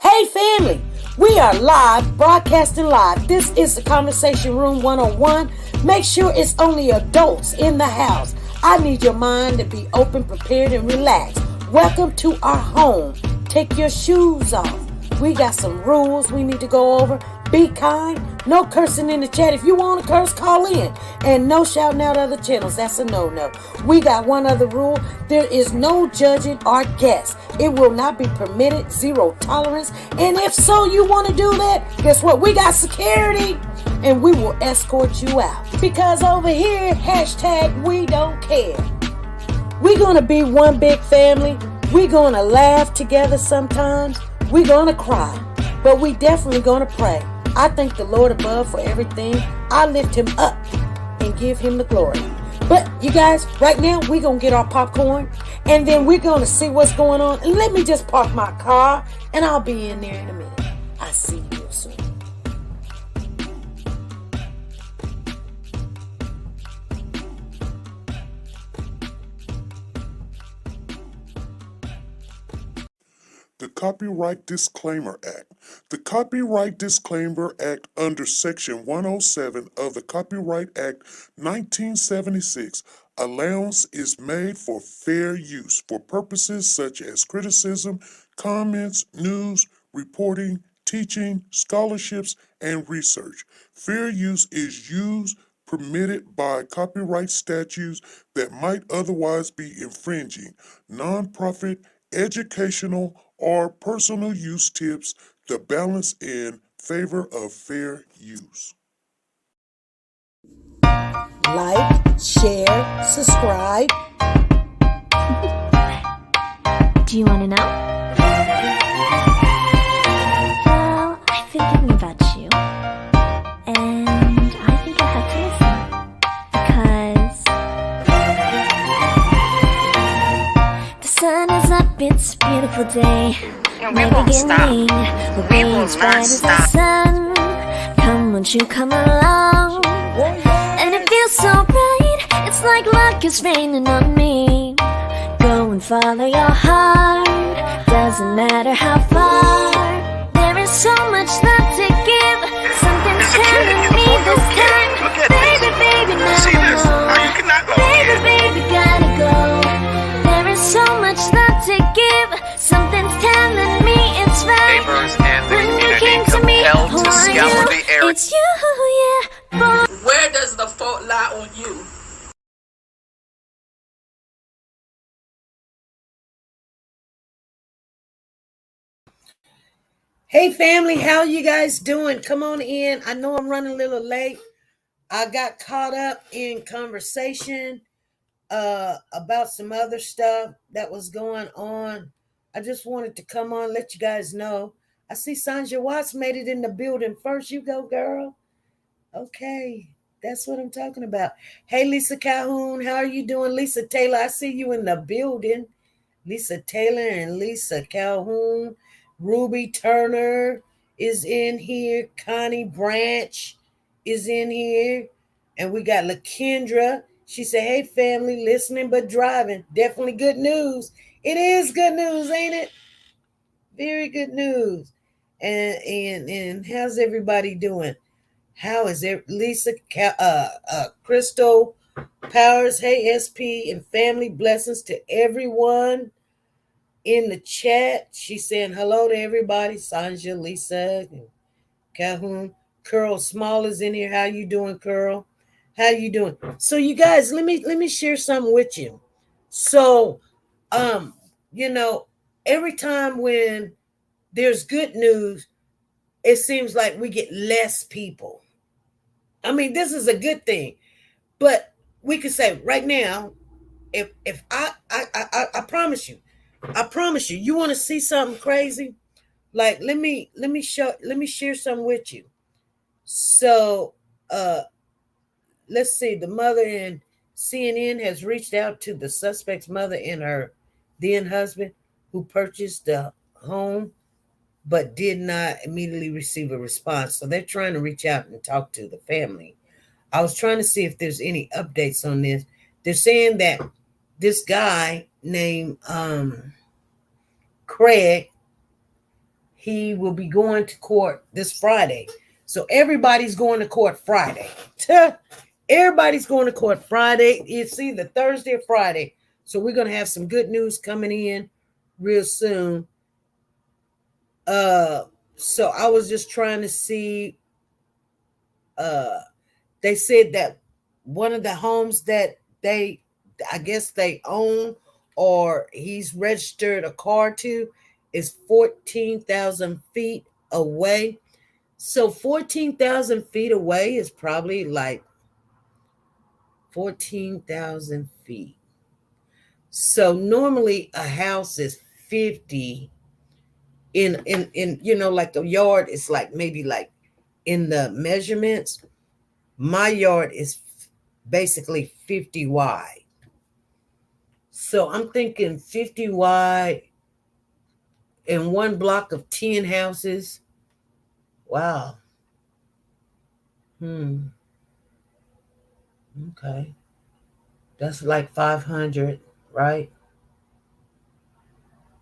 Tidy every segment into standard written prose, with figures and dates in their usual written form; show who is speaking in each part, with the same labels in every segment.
Speaker 1: Hey family, we are live, broadcasting live. This is the Conversation Room 101. Make sure it's only adults in the house. I need your mind to be open, prepared, and relaxed. Welcome to our home. Take your shoes off. We got some rules we need to go over. Be kind. No cursing in the chat. If you want to curse, call in. And no shouting out other channels. That's a no-no. We got one other rule. There is no judging our guests. It will not be permitted. Zero tolerance. And if so, you want to do that, guess what? We got security. And we will escort you out. Because over here, hashtag we don't care. We're going to be one big family. We're going to laugh together sometimes. We're going to cry. But we definitely going to pray. I thank the Lord above for everything. I lift him up and give him the glory. But you guys, right now, we're going to get our popcorn. And then we're going to see what's going on. And let me just park my car. And I'll be in there in a minute. I'll see you real soon.
Speaker 2: The Copyright Disclaimer Act. The Copyright Disclaimer Act under Section 107 of the Copyright Act 1976, allowance is made for fair use for purposes such as criticism, comments, news, reporting, teaching, scholarships, and research. Fair use is used permitted by copyright statutes that might otherwise be infringing. Nonprofit, educational, or personal use tips the balance in favor of fair use.
Speaker 1: Like, share, subscribe.
Speaker 3: Do you want to know? Well, I've been thinking about you. And I think I have to listen. Because the sun is up, it's a beautiful day.
Speaker 4: We won't stop. We will not stop.
Speaker 3: Sun. Come, won't you come along? And it feels so right. It's like luck is raining on me. Go and follow your heart. Doesn't matter how far. There is so much love to give. Something's telling me this time. Baby, baby, now
Speaker 4: See this? You cannot go.
Speaker 3: Baby, baby, gotta go. There is so much love to give. Something's telling me it's right.
Speaker 4: Neighbors and the
Speaker 3: When you
Speaker 4: community
Speaker 3: came to me,
Speaker 4: compelled
Speaker 3: who
Speaker 4: to
Speaker 3: are
Speaker 4: scour
Speaker 3: you?
Speaker 4: the area.
Speaker 3: It's you, yeah, boy.
Speaker 5: Where does the fault lie on you?
Speaker 1: Hey family, how you guys doing? Come on in. I know I'm running a little late. I got caught up in conversation about some other stuff that was going on. I just wanted to come on, let you guys know. I see Sanja Watts made it in the building first. You go, girl. Okay, that's what I'm talking about. Hey, Lisa Calhoun, how are you doing? Lisa Taylor, I see you in the building. Lisa Taylor and Lisa Calhoun. Ruby Turner is in here. Connie Branch is in here. And we got LaKendra. She said, hey, family, listening but driving. Definitely good news. It is good news, ain't it? Very good news. And how's everybody doing? How is it? Lisa, Crystal Powers, hey, SP, and family blessings to everyone in the chat. She's saying hello to everybody. Sanja, Lisa, Calhoun. Curl Small is in here. How you doing, Curl? How you doing? So you guys, let me share something with you. So, every time when there's good news, it seems like we get less people. I mean, this is a good thing, but we could say right now, if I promise you, you want to see something crazy? Like let me share something with you. So let's see. The mother in CNN has reached out to the suspect's mother and her then husband who purchased the home but did not immediately receive a response. So they're trying to reach out and talk to the family. I was trying to see if there's any updates on this. They're saying that this guy named Craig, he will be going to court this Friday. So everybody's going to court Friday. Everybody's going to court Friday. It's either Thursday or Friday. So we're going to have some good news coming in real soon. So I was just trying to see. They said that one of the homes that I guess they own or he's registered a car to is 14,000 feet away. So 14,000 feet away is probably like 14,000 feet. So normally a house is 50 in like the yard is like maybe like in the measurements. My yard is basically 50 wide. So I'm thinking 50 wide in one block of 10 houses. Wow. Okay. That's like 500, right?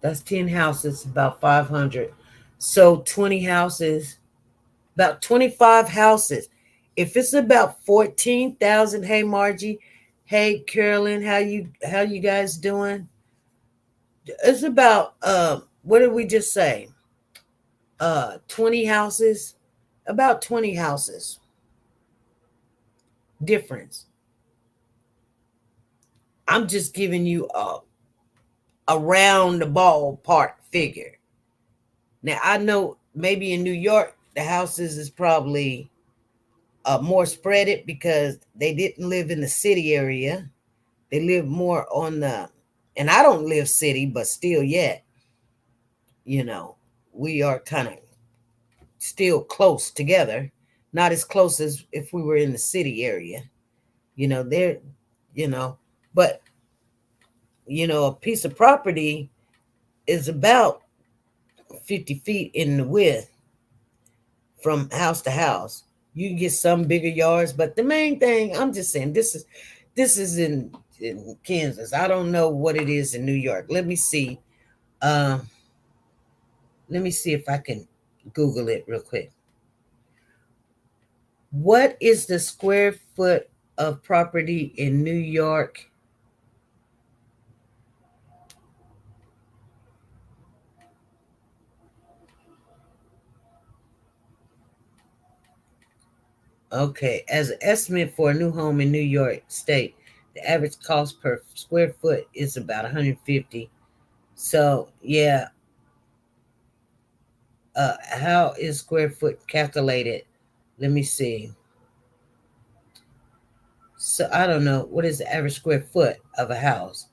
Speaker 1: That's 10 houses, about 500. So 20 houses, about 25 houses. If it's about 14,000, hey Margie, hey Carolyn, how you guys doing? It's about what did we just say? 20 houses, about 20 houses difference. I'm just giving you a round the ballpark figure. Now I know maybe in New York the houses is probably more spread it because they didn't live in the city area. They live more on the, and I don't live city, but still yet, we are kind of still close together. Not as close as if we were in the city area. They're, but, a piece of property is about 50 feet in the width from house to house. You can get some bigger yards, but the main thing, I'm just saying, this is in Kansas. I don't know what it is in New York. Let me see. Let me see if I can Google it real quick. What is the square foot of property in New York? Okay, as an estimate for a new home in New York State, the average cost per square foot is about 150. So, yeah. How is square foot calculated? Let me see. So, I don't know. What is the average square foot of a house?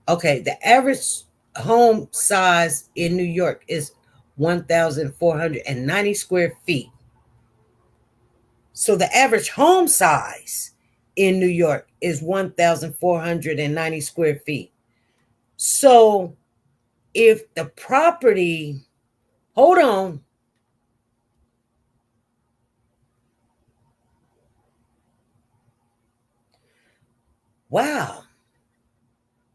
Speaker 1: Okay, the average home size in New York is 1,490 square feet. So the average home size in New York is 1,490 square feet. So if the property, hold on. Wow.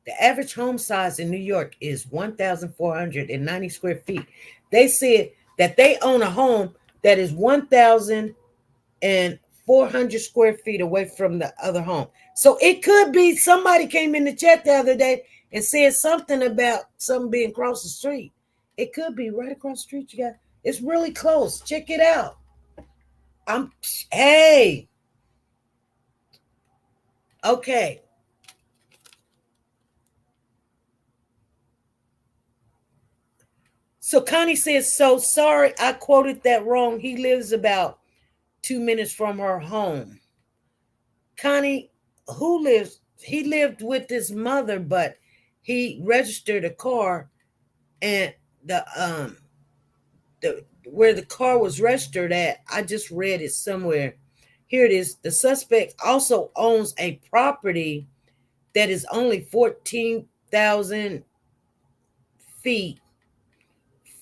Speaker 1: The average home size in New York is 1,490 square feet. They said that they own a home that is 1,400 square feet away from the other home. So it could be somebody came in the chat the other day and said something about something being across the street. It could be right across the street. You got it's really close. Check it out. Hey. Okay. So Connie says, so sorry, I quoted that wrong. He lives about 2 minutes from her home. Connie, he lived with his mother, but he registered a car, and the where the car was registered at, I just read it somewhere. Here it is. The suspect also owns a property that is only 14,000 feet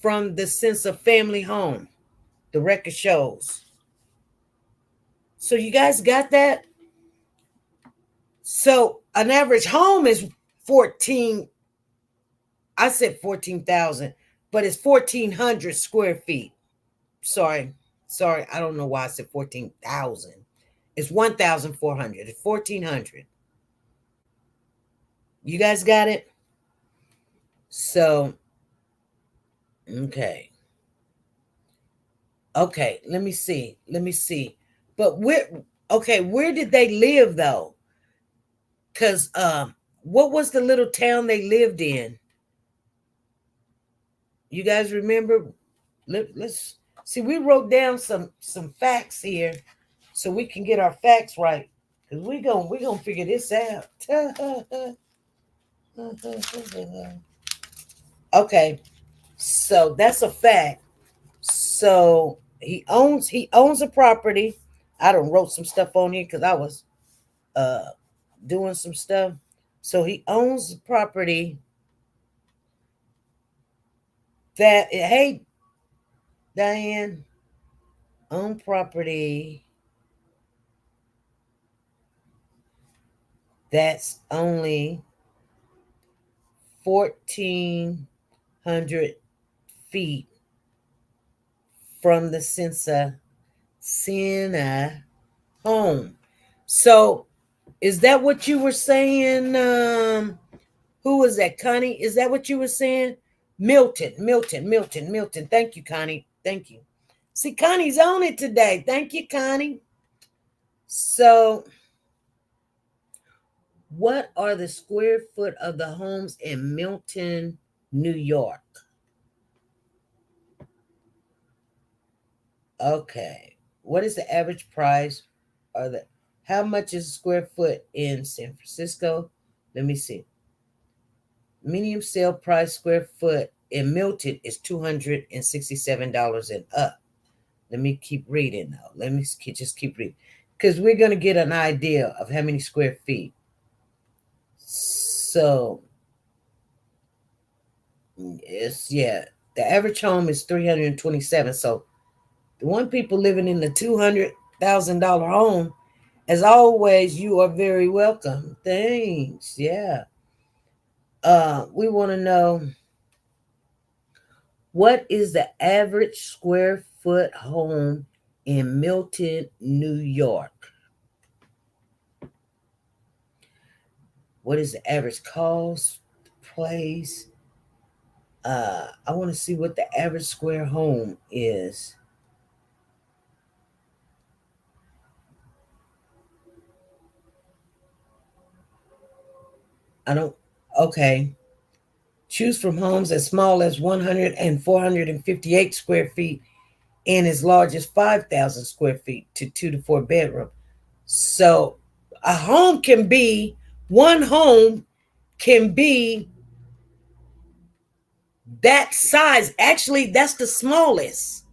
Speaker 1: from the sense of family home. The record shows. So you guys got that? So an average home is 14. I said 14,000. but it's 1,400 square feet. Sorry, I don't know why I said 14,000. It's 1,400. It's 1,400. You guys got it? So, okay. Okay, let me see. But where did they live though? Because what was the little town they lived in? You guys remember? Let's see. We wrote down some facts here so we can get our facts right. Because we gonna figure this out. Okay, so that's a fact. So he owns a property. I done wrote some stuff on here because I was doing some stuff. So he owns the property that, hey, Diane, own property that's only 1,400 feet from the Sena home. So is that what you were saying? Who was that, Connie? Is that what you were saying? Milton. Thank you, Connie. Thank you. See, Connie's on it today. Thank you, Connie. So, what are the square foot of the homes in Milton, New York? Okay. What is the average price? How much is a square foot in San Francisco? Let me see. Medium sale price square foot in Milton is $267 and up. Let me keep reading though. Let me just keep reading because we're going to get an idea of how many square feet. So, the average home is 327. So, the one people living in the $200,000 home, as always, you are very welcome. Thanks. Yeah. We want to know, what is the average square foot home in Milton, New York? What is the average cost, place? I want to see what the average square home is. Okay. Choose from homes as small as 100 and 458 square feet and as large as 5,000 square feet to 2 to 4 bedroom. So one home can be that size. Actually, that's the smallest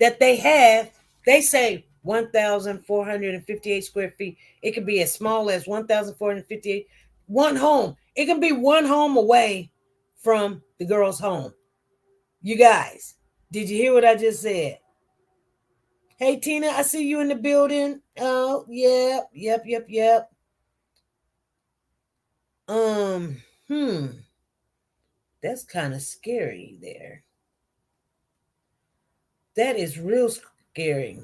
Speaker 1: that they have. They say 1,458 square feet. It could be as small as 1,458. One home. It can be one home away from the girl's home. You guys, did you hear what I just said? Hey, Tina, I see you in the building. Oh, yep. That's kind of scary there. That is real scary.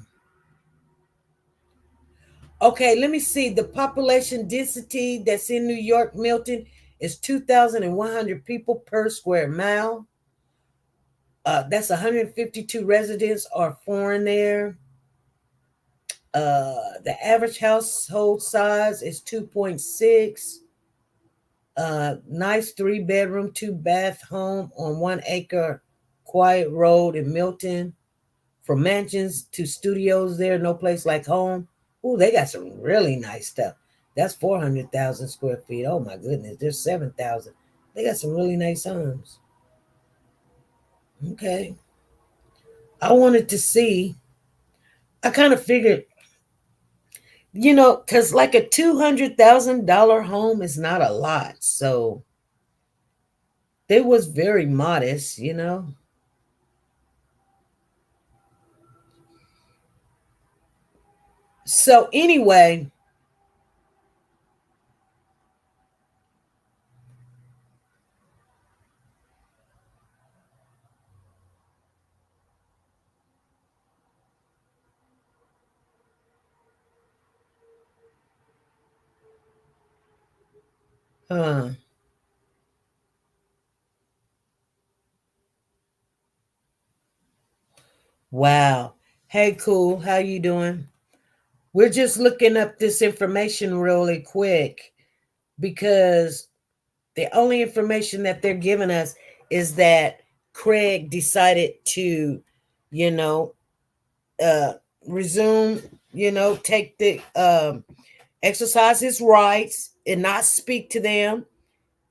Speaker 1: Okay, let me see. The population density that's in New York, Milton, is 2,100 people per square mile. That's 152 residents are foreign there. The average household size is 2.6. Nice 3-bedroom, 2-bath home on 1 acre quiet road in Milton. From mansions to studios there, no place like home. Ooh, they got some really nice stuff. That's 400,000 square feet. Oh my goodness, there's 7,000. They got some really nice homes. Okay. I wanted to see. I kind of figured, because like a $200,000 home is not a lot. So it was very modest, So anyway, Huh. Wow. Hey, cool. How you doing? We're just looking up this information really quick because the only information that they're giving us is that Craig decided to, you know, uh, resume, take the exercise his rights and not speak to them.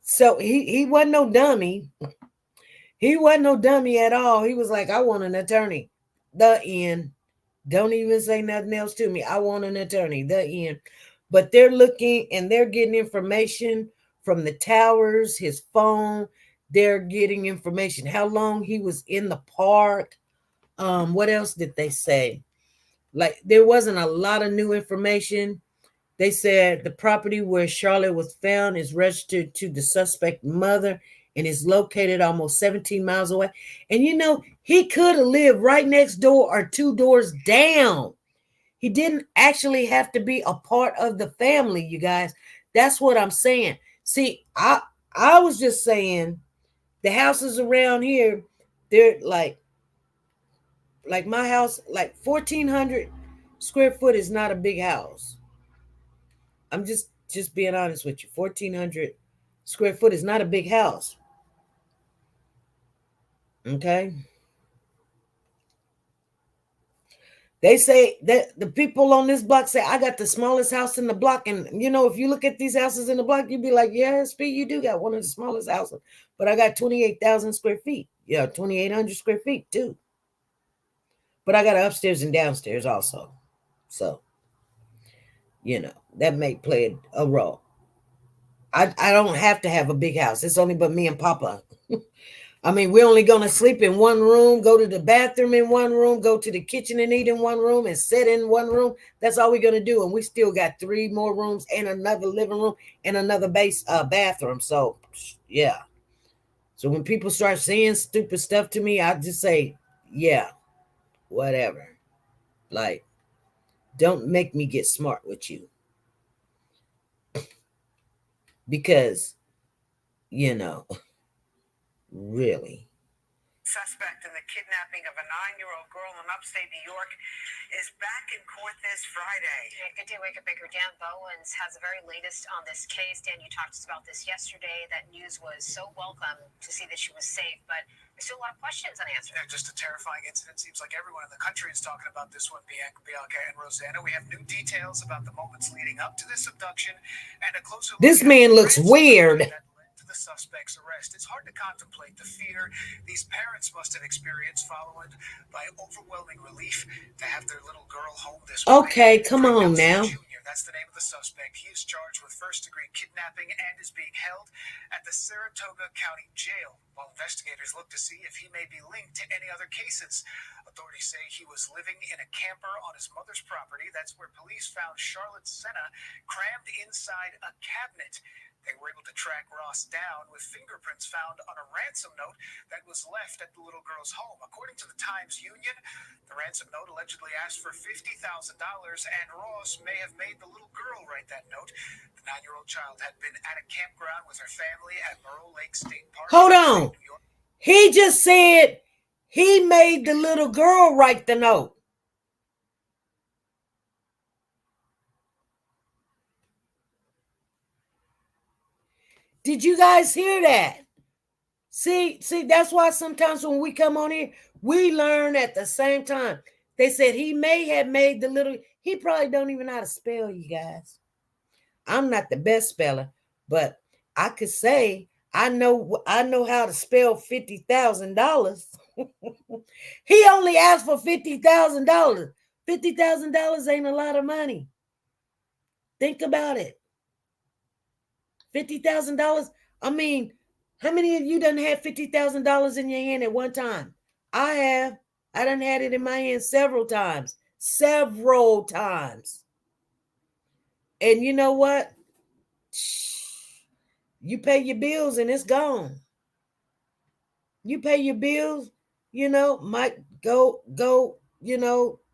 Speaker 1: So he wasn't no dummy. He wasn't no dummy at all. He was like, I want an attorney. The end. Don't even say nothing else to me. I want an attorney. The end. But they're looking and they're getting information from the towers, his phone. They're getting information. How long he was in the park. What else did they say? Like there wasn't a lot of new information. They said the property where Charlotte was found is registered to the suspect mother and is located almost 17 miles away. And he could have lived right next door or two doors down. He didn't actually have to be a part of the family, you guys. That's what I'm saying. See, I was just saying the houses around here, they're like my house, like 1,400 square foot is not a big house. I'm just being honest with you. 1,400 square foot is not a big house. Okay. They say that the people on this block say I got the smallest house in the block. And if you look at these houses in the block, you'd be like, yeah, Speed, you do got one of the smallest houses. But I got 28,000 square feet. Yeah, 2,800 square feet too. But I got upstairs and downstairs also. So, that may play a role. I don't have to have a big house. It's only but me and Papa. I mean, we're only going to sleep in one room, go to the bathroom in one room, go to the kitchen and eat in one room, and sit in one room. That's all we're going to do. And we still got 3 more rooms and another living room and another bathroom. So, yeah. So when people start saying stupid stuff to me, I just say, yeah, whatever. Like, don't make me get smart with you. Because, really.
Speaker 6: Suspect in the kidnapping of a 9-year-old girl in upstate New York is back in court this Friday.
Speaker 7: Yeah, good day, Wake Up Baker. Dan Bowens has the very latest on this case. Dan, you talked to us about this yesterday. That news was so welcome to see that she was safe, but there's still a lot of questions unanswered.
Speaker 6: Yeah, just a terrifying incident. Seems like everyone in the country is talking about this one, Bianca and Rosanna. We have new details about the moments leading up to this abduction and a closer look.
Speaker 1: This man looks weird.
Speaker 6: The suspect's arrest. It's hard to contemplate the fear these parents must have experienced, followed by overwhelming relief to have their little girl home this morning.
Speaker 1: Okay, come on now.
Speaker 6: Jr., that's the name of the suspect. He is charged with first-degree kidnapping and is being held at the Saratoga County Jail while investigators look to see if he may be linked to any other cases. Authorities say he was living in a camper on his mother's property. That's where police found Charlotte Sena crammed inside a cabinet. They were able to track Ross down with fingerprints found on a ransom note that was left at the little girl's home. According to the Times-Union, the ransom note allegedly asked for $50,000, and Ross may have made the little girl write that note. The 9-year-old child had been at a campground with her family at Murrow Lake State Park.
Speaker 1: Hold on. He just said he made the little girl write the note. Did you guys hear that? See, that's why sometimes when we come on here, we learn at the same time. They said he may have made the little, he probably don't even know how to spell, you guys. I'm not the best speller, but I could say I know how to spell $50,000. He only asked for $50,000. $50,000 ain't a lot of money. Think about it. $50,000. I mean, how many of you done had $50,000 in your hand at one time? I have. I done had it in my hand several times. Several times. And you know what? You pay your bills and it's gone. You pay your bills, might go,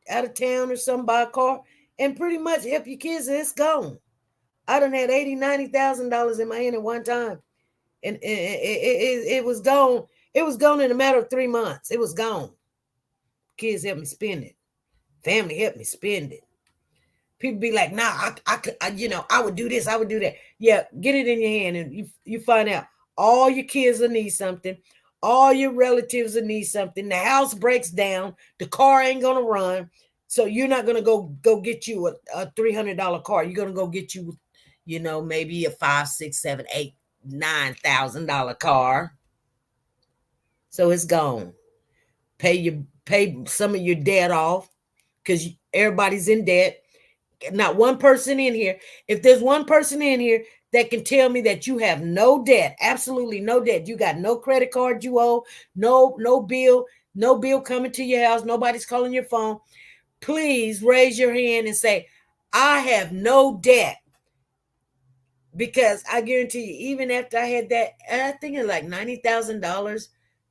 Speaker 1: out of town or something, buy a car, and pretty much help your kids and it's gone. I done had $80,000, $90,000 in my hand at one time. And it was gone. It was gone in a matter of 3 months. It was gone. Kids helped me spend it. Family helped me spend it. People be like, nah, I would do this, I would do that. Yeah, get it in your hand and you find out all your kids will need something. All your relatives will need something. The house breaks down. The car ain't going to run. So you're not going to go get you a $300 car. You're going to go get you, maybe a $5, $6, $7, $8, $9,000 car. So it's gone. Pay some of your debt off because everybody's in debt. Not one person in here. If there's one person in here that can tell me that you have no debt, absolutely no debt, you got no credit card you owe, no bill coming to your house, nobody's calling your phone, please raise your hand and say, I have no debt. Because I guarantee you, even after I had that, I think it's like $90,000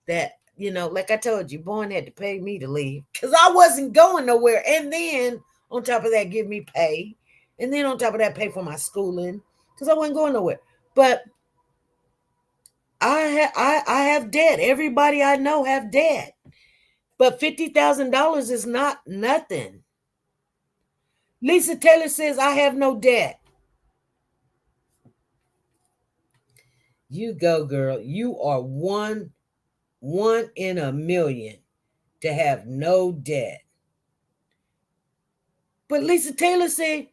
Speaker 1: that, like I told you, Bourne had to pay me to leave because I wasn't going nowhere. And then on top of that, give me pay. And then on top of that, pay for my schooling because I wasn't going nowhere. But I have debt. Everybody I know have debt. But $50,000 is not nothing. Lisa Taylor says, I have no debt. You go, girl. You are one in a million to have no debt. But Lisa Taylor said,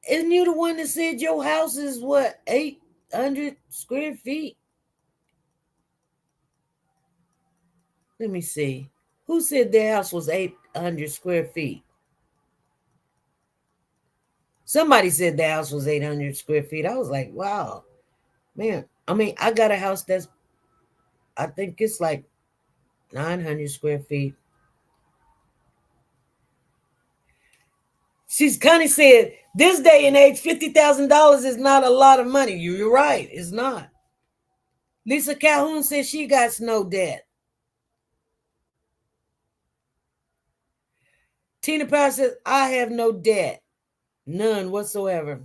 Speaker 1: isn't you the one that said your house is what, 800 square feet? Let me see. Who said their house was 800 square feet? Somebody said the house was 800 square feet. I was like, wow, man. I mean, I got a house that's, I think it's like 900 square feet. Connie said, this day and age, $50,000 is not a lot of money. You're right. It's not. Lisa Calhoun said she got no debt. Tina Power says, I have no debt. None whatsoever.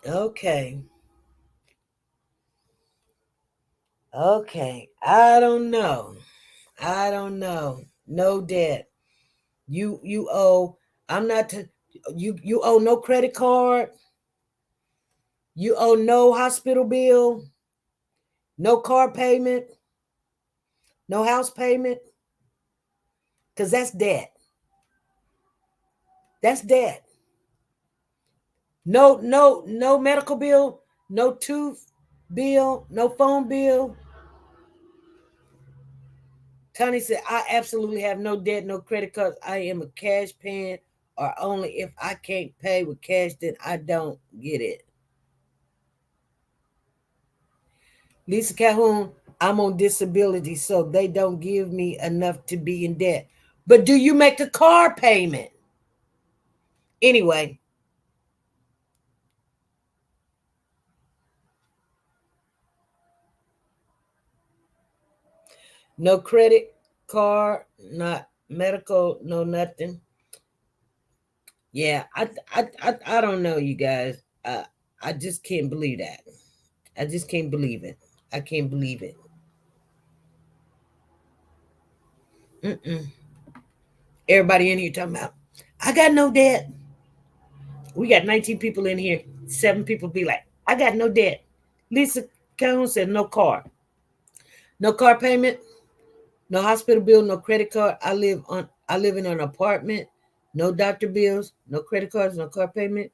Speaker 1: Okay. I don't know. No debt. You owe. I'm not. You owe no credit card. You owe no hospital bill. No car payment. No house payment. Because that's debt. That's debt. No medical bill. No tooth bill. No phone bill. Connie said, I absolutely have no debt, no credit cards. I am a cash paying, or only if I can't pay with cash, then I don't get it. Lisa Calhoun, I'm on disability, so they don't give me enough to be in debt. But do you make a car payment? Anyway. No credit card, not medical, no nothing. Yeah, I don't know, you guys. I just can't believe that. I just can't believe it. I can't believe it. Everybody in here talking about, I got no debt. We got 19 people in here. 7 people be like, I got no debt. Lisa Calhoun said no car. No car payment, no hospital bill, no credit card. I live in an apartment, no doctor bills, no credit cards, no car payment.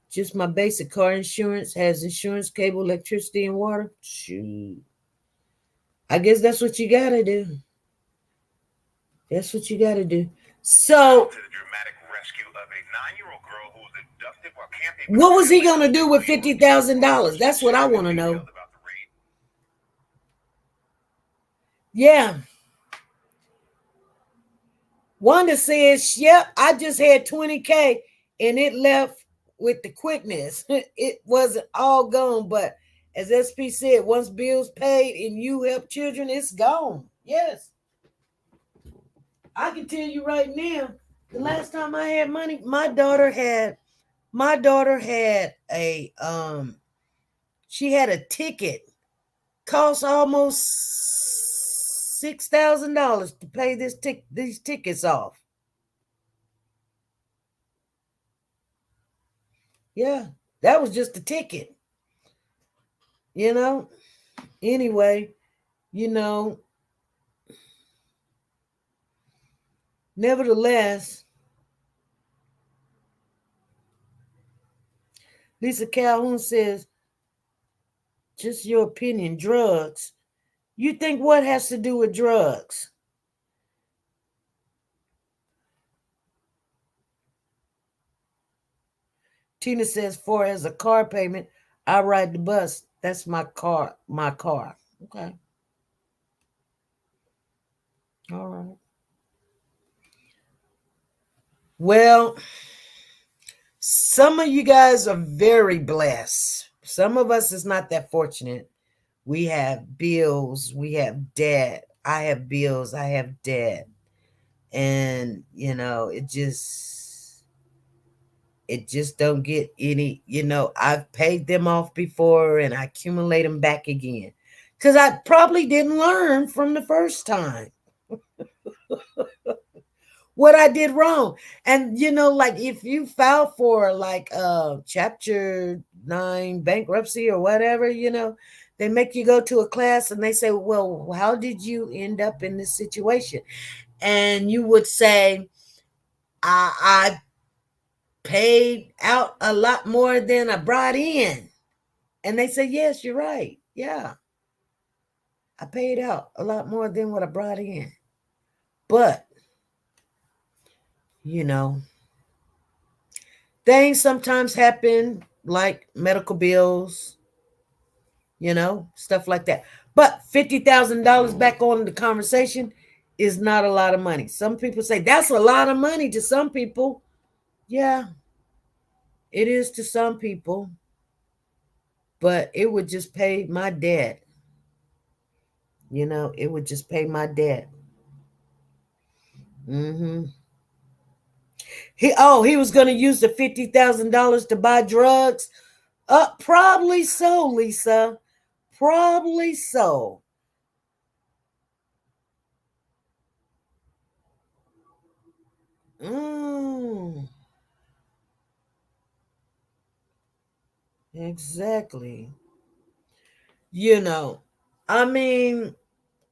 Speaker 1: Just my basic car insurance, has insurance, cable, electricity, and water. Shoot. I guess that's what you gotta do. That's what you gotta do. So what was he gonna do with $50,000? That's what I want to know. Yeah. Wanda says, yep, I just had 20K and it left with the quickness. It wasn't all gone, but as SP said, once bills paid and you help children, it's gone. Yes. I can tell you right now, the last time I had money, my daughter had a she had a ticket, cost almost $6,000 to pay these tickets off. Yeah, that was just a ticket, you know. Anyway, you know, nevertheless, Lisa Calhoun says, just your opinion, drugs. You think what has to do with drugs? Tina says, for as a car payment, I ride the bus. That's my car. Okay. All right. Well, some of you guys are very blessed. Some of us is not that fortunate. We have bills, we have debt. I have bills, I have debt. And, it just don't get any, I've paid them off before and I accumulate them back again. Because I probably didn't learn from the first time what I did wrong. And like if you file for like chapter 9 bankruptcy or whatever, they make you go to a class and they say, well, how did you end up in this situation? And you would say, I paid out a lot more than I brought in. And they say, yes, you're right. Yeah. I paid out a lot more than what I brought in. But, things sometimes happen like medical bills, stuff like that. But $50,000 back on the conversation is not a lot of money. Some people say that's a lot of money to some people. Yeah, it is to some people. But it would just pay my debt. It would just pay my debt. He was going to use the $50,000 to buy drugs. Probably so, Lisa. Probably so. Exactly. I mean,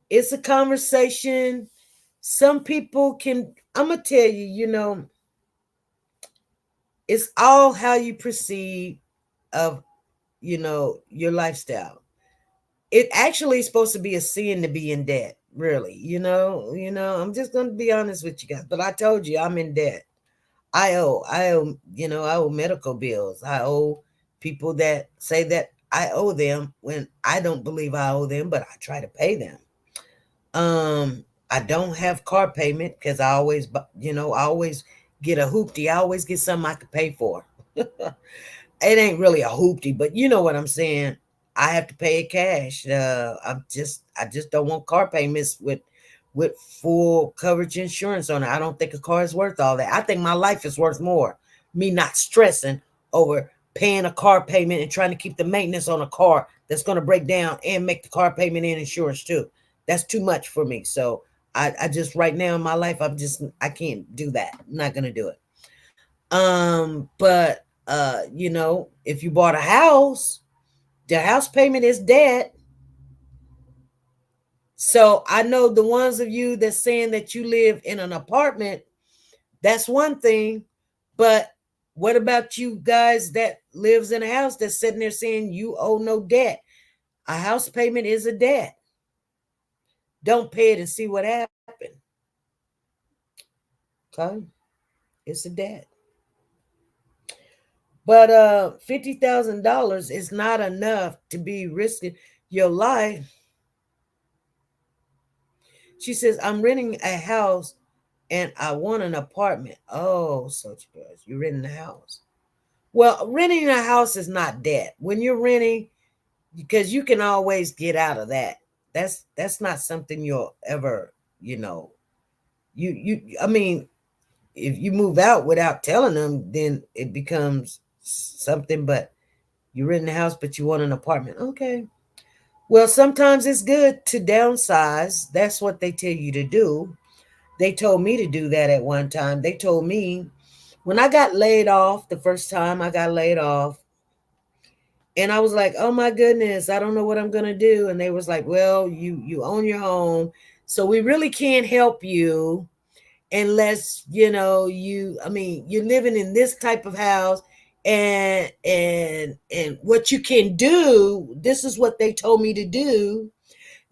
Speaker 1: it's a conversation. Some people can, I'm going to tell you, it's all how you perceive of, your lifestyle. It actually is supposed to be a sin to be in debt, really. I'm just going to be honest with you guys. But I told you I'm in debt. I owe medical bills. I owe people that say that I owe them when I don't believe I owe them, but I try to pay them. I don't have car payment because I always get a hoopty. I always get something I could pay for. It ain't really a hoopty, but you know what I'm saying. I have to pay it cash. I just don't want car payments with full coverage insurance on it. I don't think a car is worth all that. I think my life is worth more. Me not stressing over paying a car payment and trying to keep the maintenance on a car that's going to break down and make the car payment and insurance too. That's too much for me. So I just right now in my life, I can't do that. I'm not going to do it. But if you bought a house, the house payment is debt. So I know the ones of you that's saying that you live in an apartment, that's one thing. But what about you guys that lives in a house that's sitting there saying you owe no debt? A house payment is a debt. Don't pay it and see what happened. Okay? It's a debt. But $50,000 is not enough to be risking your life. She says, I'm renting a house and I want an apartment. Oh, so you're renting a house. Well, renting a house is not debt. When you're renting, because you can always get out of that. That's not something you'll ever, I mean, if you move out without telling them, then it becomes something. But you rent a house, but you want an apartment. Okay. Well, sometimes it's good to downsize. That's what they tell you to do. They told me to do that at one time. They told me when I got laid off, the first time I got laid off, and I was like, "Oh my goodness, I don't know what I'm going to do." And they was like, "Well, you own your home, so we really can't help you unless, you're living in this type of house, and what you can do, this is what they told me to do.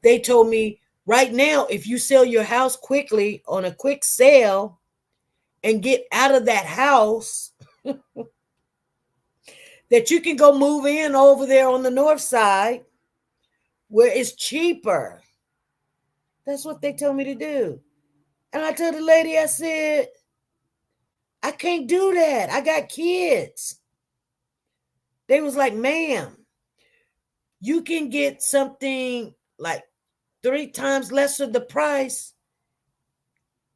Speaker 1: They told me right now, if you sell your house quickly on a quick sale and get out of that house, that you can go move in over there on the north side where it's cheaper." That's what they told me to do. And I told the lady, I said, "I can't do that. I got kids." They was like, "Ma'am, you can get something like 3 times less of the price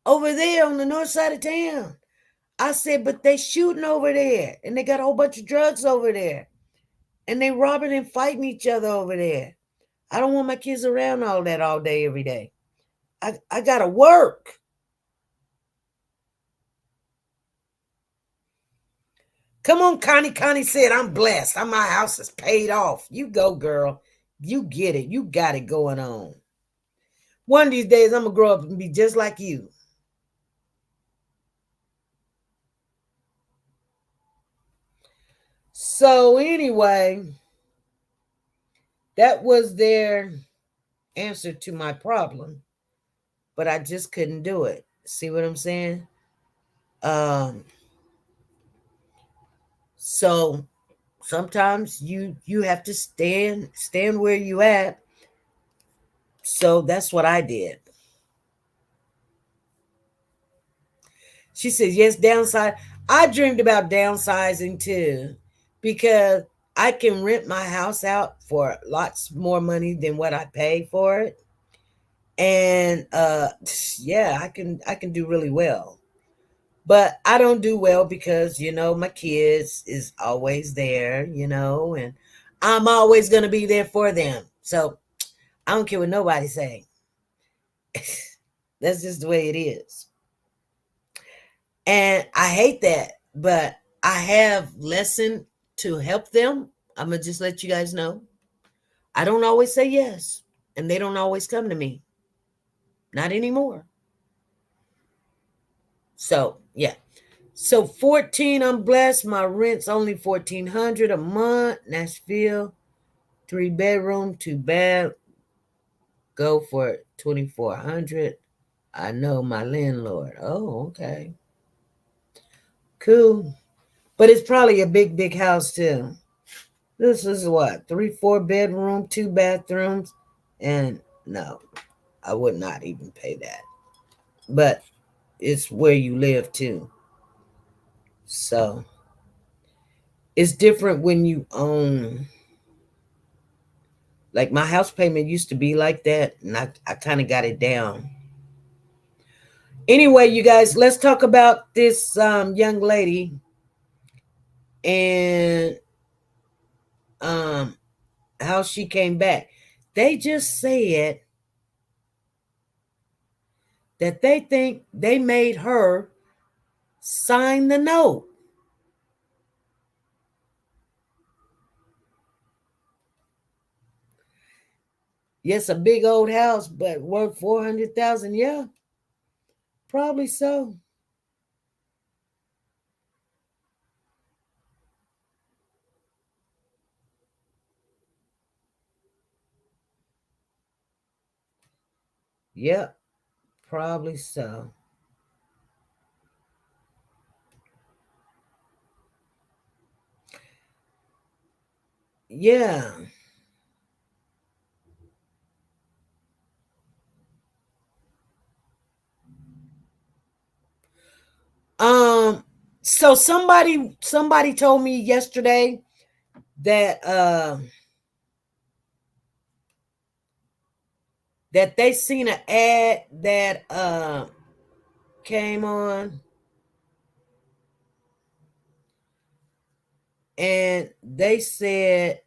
Speaker 1: over there on the north side of town." I said, "But they shooting over there, and they got a whole bunch of drugs over there, and they robbing and fighting each other over there. I don't want my kids around all that all day, every day. I gotta work." Come on, Connie. Connie said, "I'm blessed. My house is paid off." You go, girl. You get it. You got it going on. One of these days, I'm gonna grow up and be just like you. So anyway, that was their answer to my problem, but I just couldn't do it. See what I'm saying? Um, so sometimes you have to stand where you at. So that's what I did. She says, "Yes, downsize." I dreamed about downsizing too, because I can rent my house out for lots more money than what I pay for it. And yeah, I can do really well. But I don't do well because, my kids is always there, and I'm always going to be there for them. So I don't care what nobody's saying. That's just the way it is. And I hate that, but I have lesson to help them. I'm going to just let you guys know. I don't always say yes, and they don't always come to me. Not anymore. So, yeah. So 14, I'm blessed. My rent's only $1,400 a month. Nashville, 3 bedroom, 2 bath. Go for 2,400. I know my landlord. Oh, okay. Cool. But it's probably a big, big house too. This is what? 3, 4 bedroom, 2 bathrooms. And no, I would not even pay that. But it's where you live too. So it's different when you own. Like my house payment used to be like that, and I kind of got it down. Anyway, you guys, let's talk about this young lady and um, how she came back. They just said that they think they made her sign the note. Yes, a big old house, but worth 400,000. Yeah, probably so. Yep, probably so. Yeah. Um. So somebody told me yesterday that that they seen an ad that came on, and they said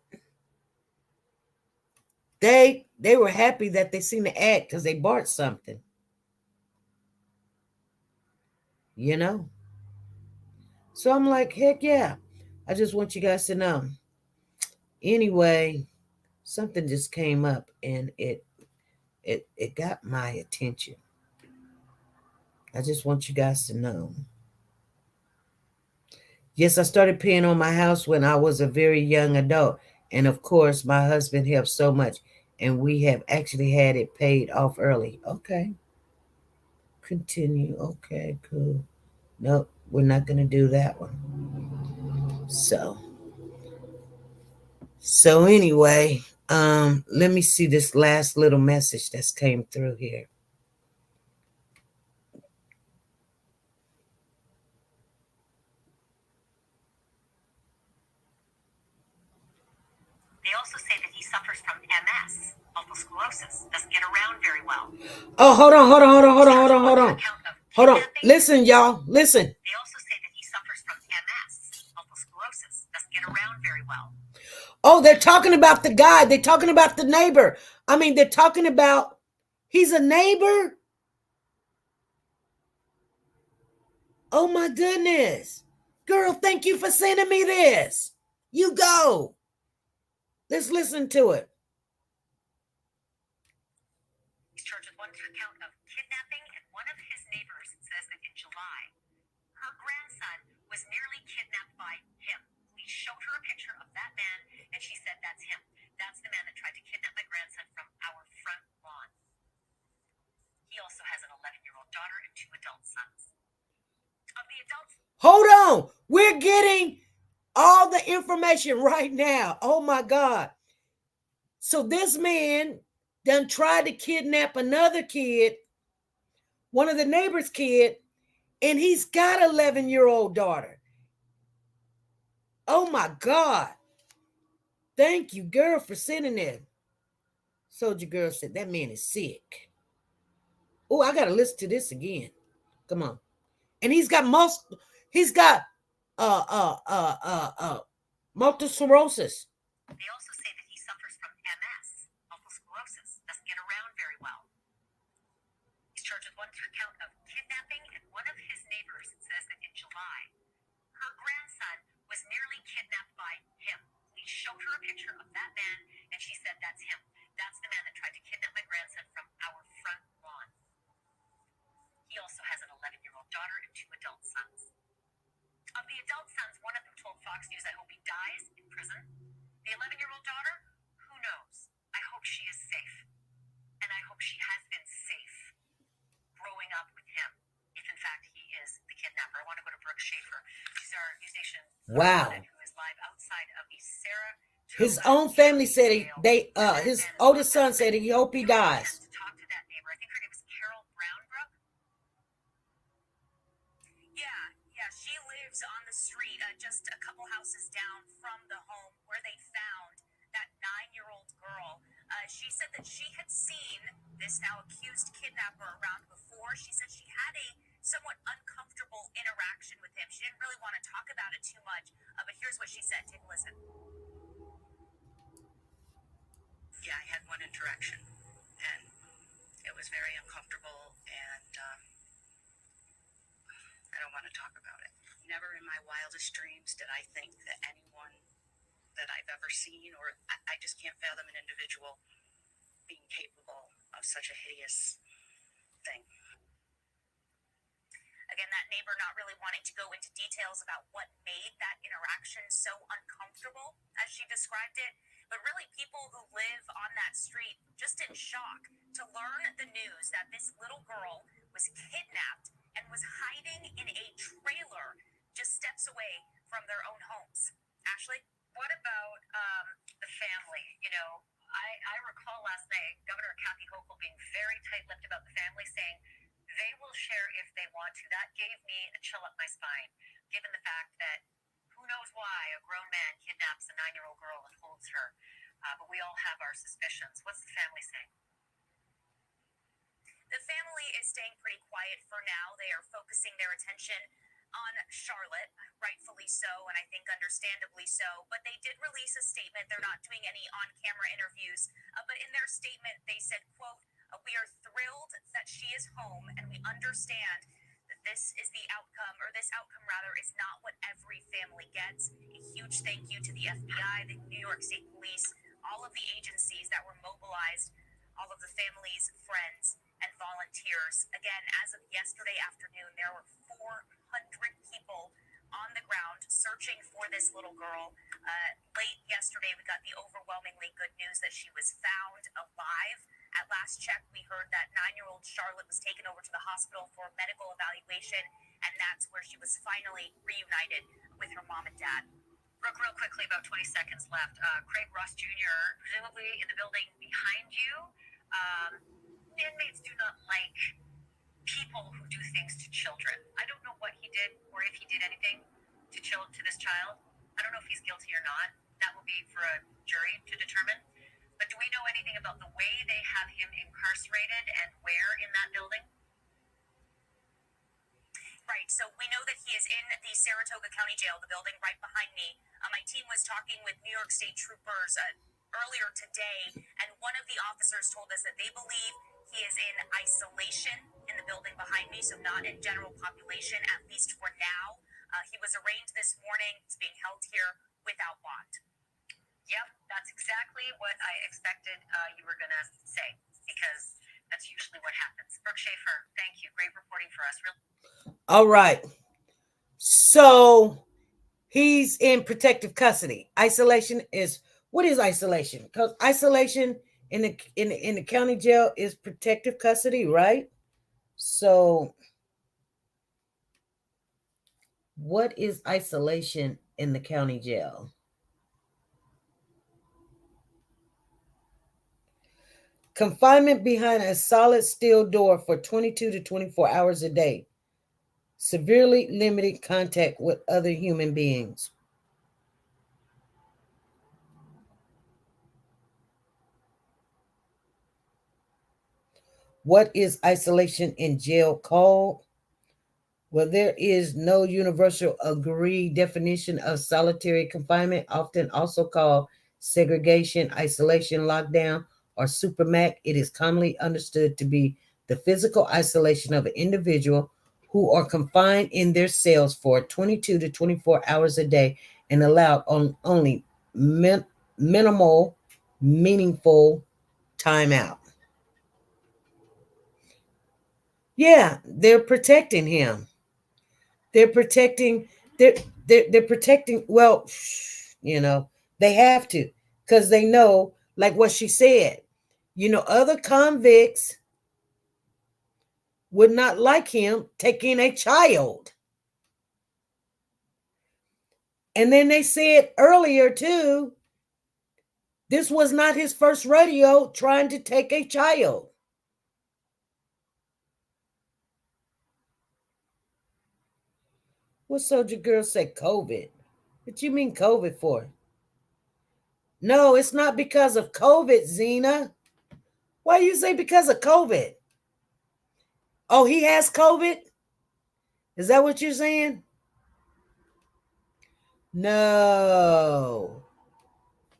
Speaker 1: they were happy that they seen the ad because they bought something. You know? So I'm like, heck yeah. I just want you guys to know. Anyway, something just came up and it got my attention. I just want you guys to know. Yes, I started paying on my house when I was a very young adult. And of course, my husband helped so much. And we have actually had it paid off early. Okay. Continue. Okay, cool. Nope, we're not going to do that one. So anyway, let me see this last little message that's came through here.
Speaker 7: They also say that he suffers from MS, multiple sclerosis, doesn't get around very well.
Speaker 1: Oh, hold on. Listen, y'all. Listen.
Speaker 7: They also say that he suffers from MS, multiple sclerosis, doesn't get around very well.
Speaker 1: Oh, they're talking about the guy. They're talking about the neighbor. I mean, they're talking about he's a neighbor. Oh my goodness. Girl, thank you for sending me this. You go. Let's listen to it.
Speaker 7: He's charged with one count of kidnapping, and one of his neighbors says that in July, her grandson was nearly kidnapped by him. Police showed her a picture of that man, and she said, that's him. That's the man that tried to kidnap my grandson from our front lawn. He also has an 11-year-old daughter and 2 adult sons. Of the adults...
Speaker 1: Hold on. We're getting all the information right now. Oh my God. So this man done tried to kidnap another kid, one of the neighbor's kid, and he's got an 11-year-old daughter. Oh my God. Thank you, girl, for sending it. Soldier Girl said that man is sick. Oh, I gotta listen to this again. Come on. And he's got multiple sclerosis.
Speaker 7: They also say that he suffers from MS, multiple sclerosis, doesn't get around very well. He's charged with one count of kidnapping, and one of his neighbors says that in July, her grandson was nearly kidnapped by him. Police showed her a picture of that man, and she said, that's him. That's the man that tried to kidnap my grandson from our front lawn. He also has an 11-year-old daughter and 2 adult sons. Of the adult sons, one of them told Fox News, I hope he dies in prison. The 11-year-old daughter, who knows? I hope she is safe. And I hope she has been safe growing up with him, if in fact he is the kidnapper. I want to go to Brooke Schaefer. She's our news station.
Speaker 1: Wow.
Speaker 7: Who is live outside of the Sarah.
Speaker 1: His own family said his oldest son said he hope he dies.
Speaker 7: To talk to that neighbor. I think her name is Carol Brownbrook. Yeah, she lives on the street, just a couple houses down from the home where they found that 9-year-old girl. She said that she had seen this now accused kidnapper around before. She said she had a somewhat uncomfortable interaction with him. She didn't really want to talk about it too much, but here's what she said. Take a listen. Yeah, I had one interaction, and it was very uncomfortable, and I don't want to talk about it. Never in my wildest dreams did I think that anyone that I've ever seen, or I just can't fathom an individual being capable of such a hideous thing. Again, that neighbor not really wanting to go into details about what made that interaction so uncomfortable, as she described it. But really, people who live on that street just in shock to learn the news that this little girl was kidnapped and was hiding in a trailer just steps away from their own homes. Ashley, what about the family? You know, I recall last night Governor Kathy Hochul being very tight-lipped about the family, saying they will share if they want to. That gave me a chill up my spine, given the fact that who knows why a grown man kidnaps a 9-year-old girl and holds her. But we all have our suspicions. What's the family saying? The family family is staying pretty quiet for now. They are focusing their attention on Charlotte, rightfully so, and I think understandably so. But they did release a statement. They're not doing any on-camera interviews, but in their statement they said, quote, "We are thrilled that she is home, and we understand that this is the outcome, or this outcome rather, is not what every family gets. A huge thank you to the FBI, the New York State Police, all of the agencies that were mobilized, all of the families, friends, and volunteers. Again, as of yesterday afternoon, there were 400 people on the ground searching for this little girl. Late yesterday, we got the overwhelmingly good news that she was found alive. At last check, we heard that 9-year-old Charlotte was taken over to the hospital for medical evaluation, and that's where she was finally reunited with her mom and dad. Brooke, real quickly, about 20 seconds left. Craig Ross Jr., presumably in the building behind you. Inmates do not like people who do things to children. I don't know what he did or if he did anything to this child. I don't know if he's guilty or not. That will be for a jury to determine. But do we know anything about the way they have him incarcerated and where in that building? Right, so we know that he is in the Saratoga County Jail, the building right behind me. My team was talking with New York State troopers earlier today, and one of the officers told us that they believe he is in isolation in the building behind me, so not in general population, at least for now. He was arraigned this morning. He's being held here without bond. Yep, that's exactly what I expected you were going to say, because that's usually what happens. Brooke Schaefer, thank you. Great reporting for us.
Speaker 1: All right. So he's in protective custody. Isolation is, what is isolation? Because isolation in the county jail is protective custody, right? So what is isolation in the county jail? Confinement behind a solid steel door for 22 to 24 hours a day. Severely limited contact with other human beings. What is isolation in jail called? Well, there is no universal agreed definition of solitary confinement, often also called segregation, isolation, lockdown, or supermac. It is commonly understood to be the physical isolation of an individual who are confined in their cells for 22 to 24 hours a day and allowed on only minimal, meaningful time out. Yeah, they're protecting him. They're protecting, they're protecting, well, you know, they have to, because they know, like what she said, you know, other convicts would not like him taking a child. And then they said earlier too, this was not his first rodeo trying to take a child. What soldier girl said COVID? What you mean COVID for? No, it's not because of COVID, Sena. Why you say because of COVID? Oh, he has COVID? Is that what you're saying? No.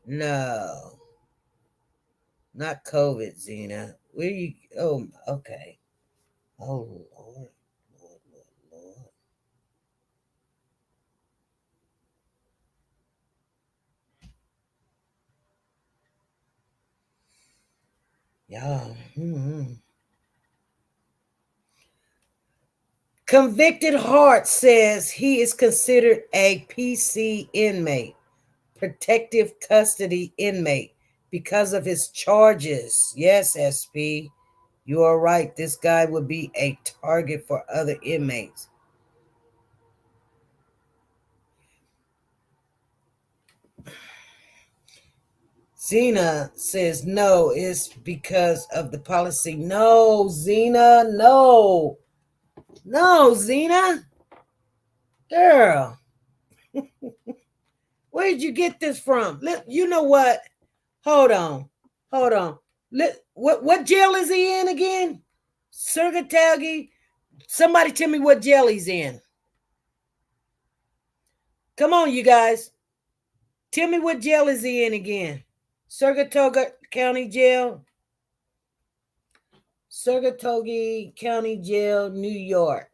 Speaker 1: No. Not COVID, Sena. Where you? Oh, okay. Oh, Lord. Lord, Lord, Lord. Yeah. Convicted Hart says he is considered a PC inmate, protective custody inmate, because of his charges. Yes, SP, you are right. This guy would be a target for other inmates. Sena says no, it's because of the policy. No, Sena, no. No, Sena. Girl. Where did you get this from? You know what? Hold on. What jail is he in again? Surgatagi, somebody tell me what jail he's in. Come on, you guys. Tell me what jail is he in again. Saratoga County Jail. Saratoga County Jail, New York.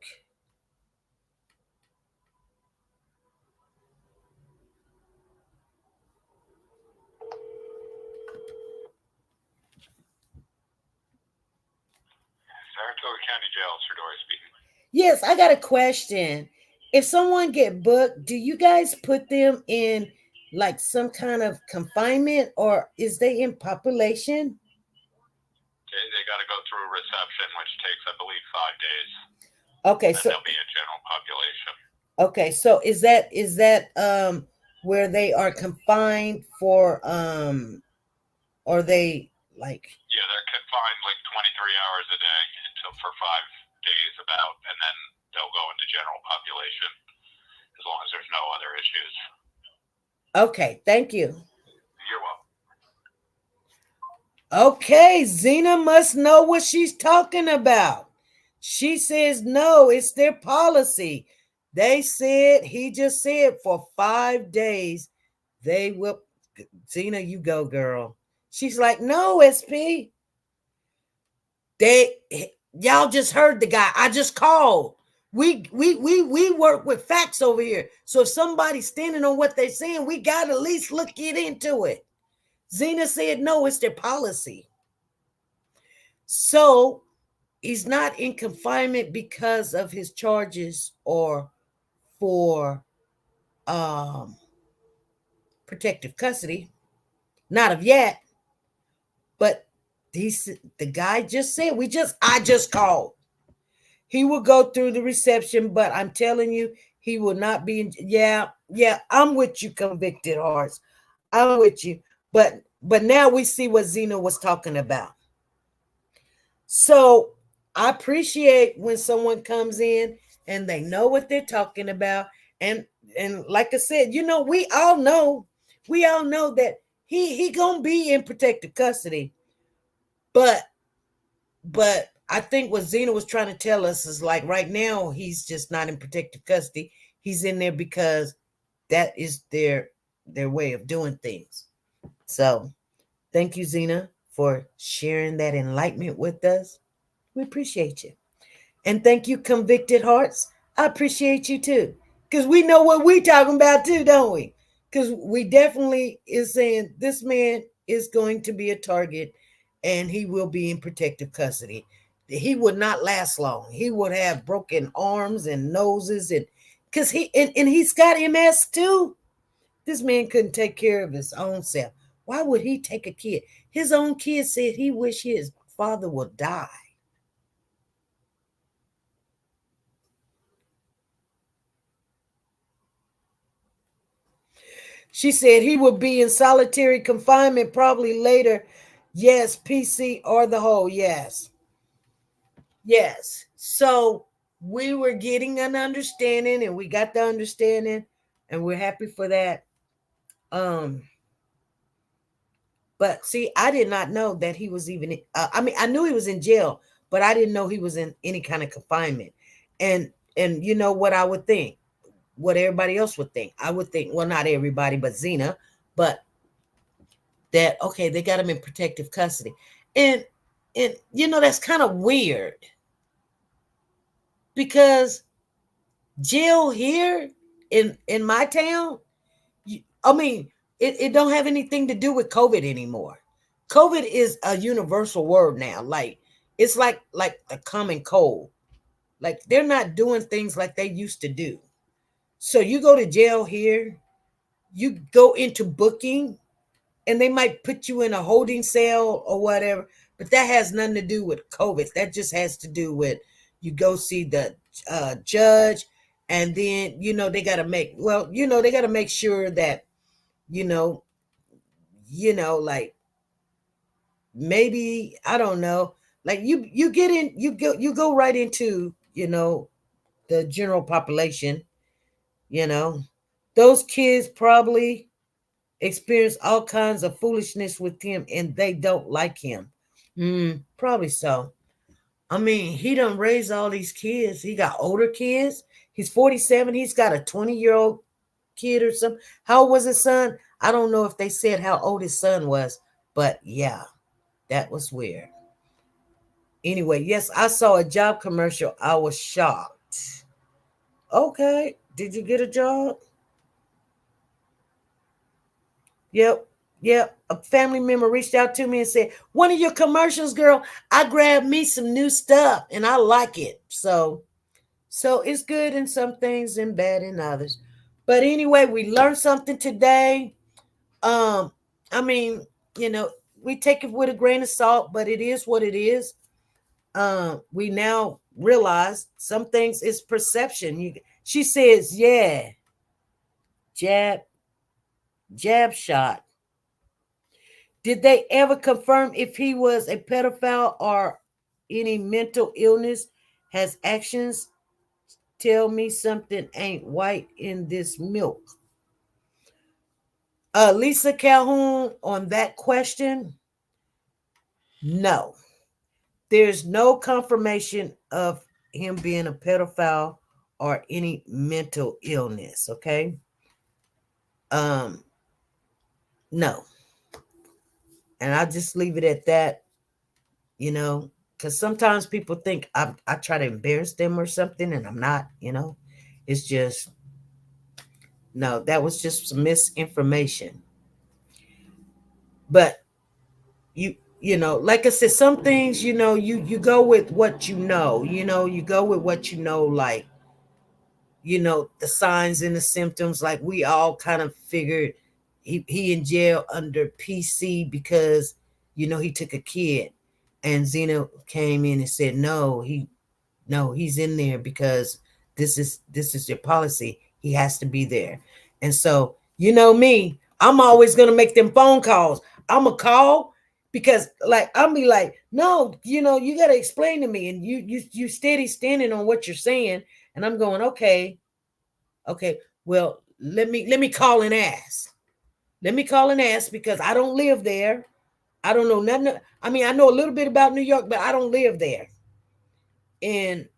Speaker 8: Saratoga County Jail, Sir Dory speaking.
Speaker 1: Yes, I got a question. If someone get booked, do you guys put them in like some kind of confinement, or is they in population?
Speaker 8: They got to go through reception, which takes, I believe, 5 days.
Speaker 1: Okay,
Speaker 8: and
Speaker 1: so
Speaker 8: they'll be in general population.
Speaker 1: Okay, so is that where they are confined for or they like
Speaker 8: Yeah, they're confined like 23 hours a day until for 5 days about, and then they'll go into general population as long as there's no other issues.
Speaker 1: Okay, thank you.
Speaker 8: You're welcome.
Speaker 1: Okay, Sena must know what she's talking about. She says no, it's their policy. They said, he just said for 5 days they will. Sena, you go, girl. She's like, no, SP. Y'all just heard the guy. I just called. We work with facts over here. So if somebody's standing on what they're saying, we got to at least get into it. Sena said no, it's their policy. So he's not in confinement because of his charges or for protective custody. Not of yet. But the guy just said, I just called. He will go through the reception, but I'm telling you, he will not be in. Yeah, I'm with you, convicted hearts. I'm with you. But now we see what Sena was talking about. So I appreciate when someone comes in and they know what they're talking about. And like I said, we all know that he gonna be in protective custody. But I think what Sena was trying to tell us is like right now he's just not in protective custody. He's in there because that is their way of doing things. So thank you, Sena, for sharing that enlightenment with us. We appreciate you. And thank you, convicted hearts. I appreciate you too. Because we know what we're talking about too, don't we? Because we definitely is saying this man is going to be a target and he will be in protective custody. He would not last long. He would have broken arms and noses, and because he's got MS too. This man couldn't take care of his own self. Why would he take a kid? His own kid said he wished his father would die. She said he would be in solitary confinement probably later. Yes, PC or the whole. Yes. Yes. So we were getting an understanding and we got the understanding and we're happy for that. But see, I did not know that he was even, I knew he was in jail, but I didn't know he was in any kind of confinement. And you know what I would think, what everybody else would think. I would think, well, not everybody, but Sena, but that, okay, they got him in protective custody. And that's kind of weird because jail here in my town, it don't have anything to do with COVID anymore. COVID is a universal word now. Like it's like the common cold. Like they're not doing things like they used to do. So you go to jail here, you go into booking, and they might put you in a holding cell or whatever, but that has nothing to do with COVID. That just has to do with you go see the judge, and then they got to make sure that like maybe I don't know, like you get in, you go right into the general population. Those kids probably experience all kinds of foolishness with him and they don't like him. Probably so. I mean, he done raised all these kids. He got older kids. He's 47. He's got a 20-year-old kid or something. How old was his son? I don't know if they said how old his son was, but yeah, that was weird. Anyway, yes, I saw a job commercial. I was shocked. Okay, did you get a job? Yep. Yep. A family member reached out to me and said, "One of your commercials, girl, I grabbed me some new stuff and I like it." So it's good in some things and bad in others. But anyway, we learned something today. Um, I mean, you know, we take it with a grain of salt, but it is what it is. We now realize some things is perception. She says, yeah, jab, jab shot. Did they ever confirm if he was a pedophile or any mental illness? Has actions tell me something ain't white in this milk? Lisa Calhoun, on that question, no. There's no confirmation of him being a pedophile or any mental illness, okay? No. And I'll just leave it at that, you know, because sometimes people think I try to embarrass them or something, and I'm not, you know. It's just, no, that was just some misinformation. But you know, like I said, some things, you know, you go with what you know, you go with what you know, like, you know, the signs and the symptoms. Like we all kind of figured he in jail under PC because, you know, he took a kid. And Zena came in and said, no, he's in there because this is your policy. He has to be there. And so, you know me, I'm always gonna make them phone calls. I'm a call because like I'll be like, no, you know, you gotta explain to me. And you steady standing on what you're saying. And I'm going, okay, well, let me call and ask. Let me call and ask because I don't live there. I don't know nothing. I mean, I know a little bit about New York, but I don't live there. And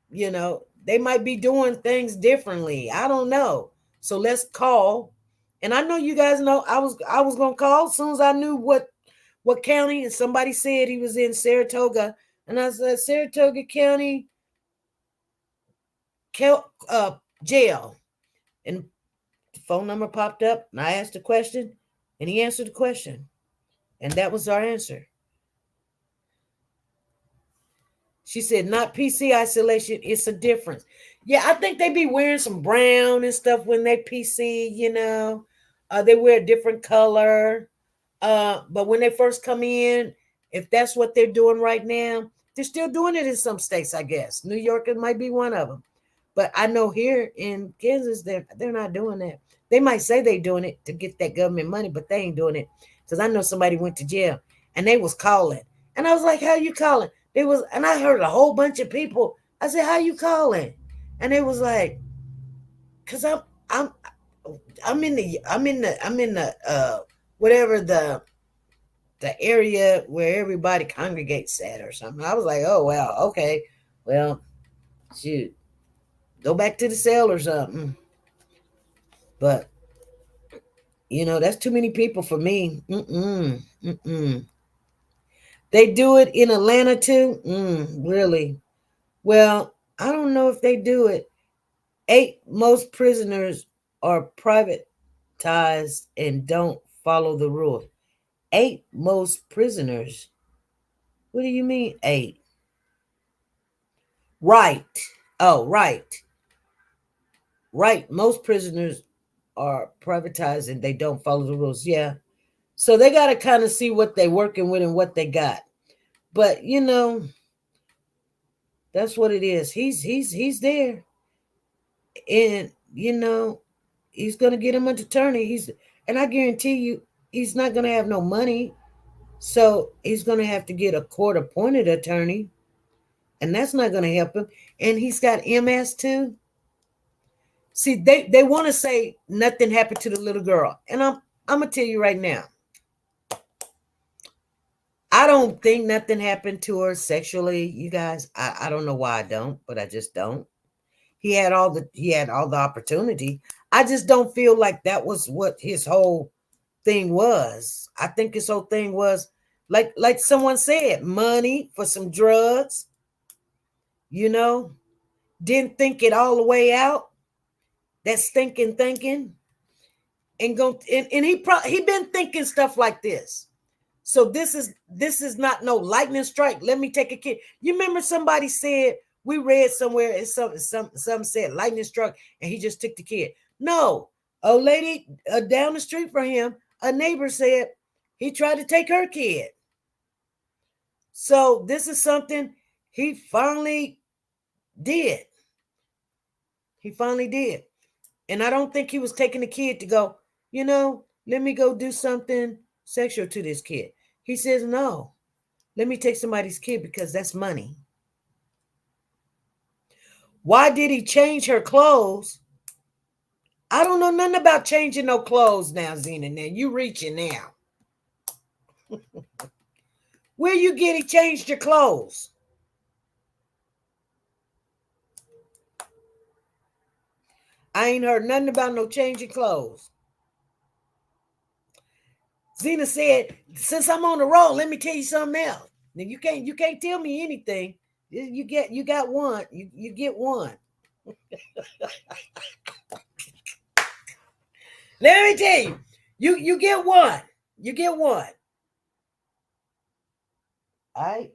Speaker 1: you know, they might be doing things differently. I don't know. So let's call. And I know you guys know I was gonna call as soon as I knew what county. And somebody said he was in Saratoga. And I said, Saratoga County jail. And the phone number popped up and I asked a question and he answered the question. And that was our answer. She said, not PC isolation. It's a difference. Yeah, I think they be wearing some brown and stuff when they PC, you know. They wear a different color. But when they first come in, if that's what they're doing right now, they're still doing it in some states, I guess. New York, it might be one of them. But I know here in Kansas, they're not doing that. They might say they're doing it to get that government money, but they ain't doing it. Because I know somebody went to jail and they was calling. And I was like, how you calling? They was, and I heard a whole bunch of people. I said, how you calling? And they was like, because I'm in the whatever the area where everybody congregates at or something. I was like, oh well, okay. Well, shoot. Go back to the cell or something. But you know, that's too many people for me. They do it in Atlanta too. Really? Well, I don't know if they do it. 8 most prisoners are privatized and don't follow the rules. 8 most prisoners. What do you mean 8? Right. Oh, right. Right. Most prisoners are privatized and they don't follow the rules. Yeah. So they got to kind of see what they're working with and what they got. But you know, that's what it is. He's there, and you know, he's gonna get him an attorney. And I guarantee you, he's not gonna have no money, so he's gonna have to get a court-appointed attorney, and that's not gonna help him. And he's got MS too. See, they want to say nothing happened to the little girl, and I'm gonna tell you right now, I don't think nothing happened to her sexually, you guys. I don't know why I don't, but I just don't. He had all the opportunity. I just don't feel like that was what his whole thing was. I think his whole thing was like someone said, money for some drugs, you know, didn't think it all the way out. That stinking thinking and go and he been thinking stuff like this. So this is not no lightning strike. Let me take a kid. You remember somebody said, we read somewhere and some said lightning struck and he just took the kid. No, a lady down the street from him, a neighbor said he tried to take her kid. So this is something he finally did. He finally did. And I don't think he was taking the kid to go, let me go do something sexual to this kid. He says, no, let me take somebody's kid because that's money. Why did he change her clothes? I don't know nothing about changing no clothes now, Sena. Now you reaching now. Where you get he changed your clothes? I ain't heard nothing about no changing clothes. Sena said, since I'm on the road, let me tell you something else. Now you can't tell me anything. You got one. You get one. Let me tell you. You get one. You get one. All right.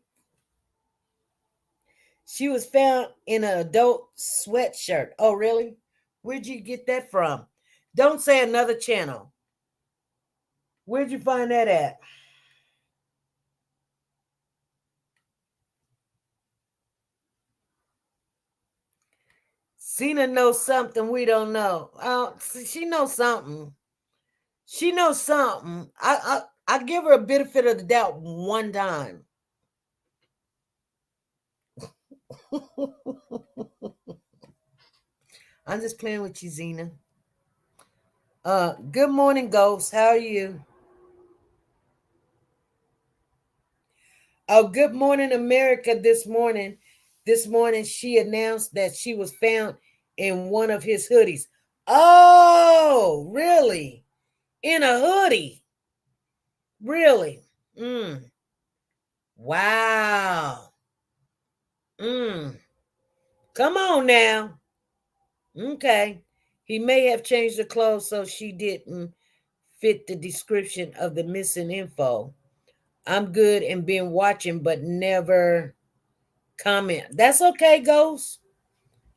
Speaker 1: She was found in an adult sweatshirt. Oh, really? Where'd you get that from? Don't say another channel. Where'd you find that at? Sena knows something we don't know. She knows something. She knows something. I give her a benefit of the doubt one time. I'm just playing with you, Sena. Good morning, Ghost. How are you? Oh, good morning, America. This morning she announced that she was found in one of his hoodies. Oh, really? In a hoodie? Really? Wow. Come on now. Okay. He may have changed the clothes so she didn't fit the description of the missing info. I'm good and been watching, but never comment. That's okay, Ghost.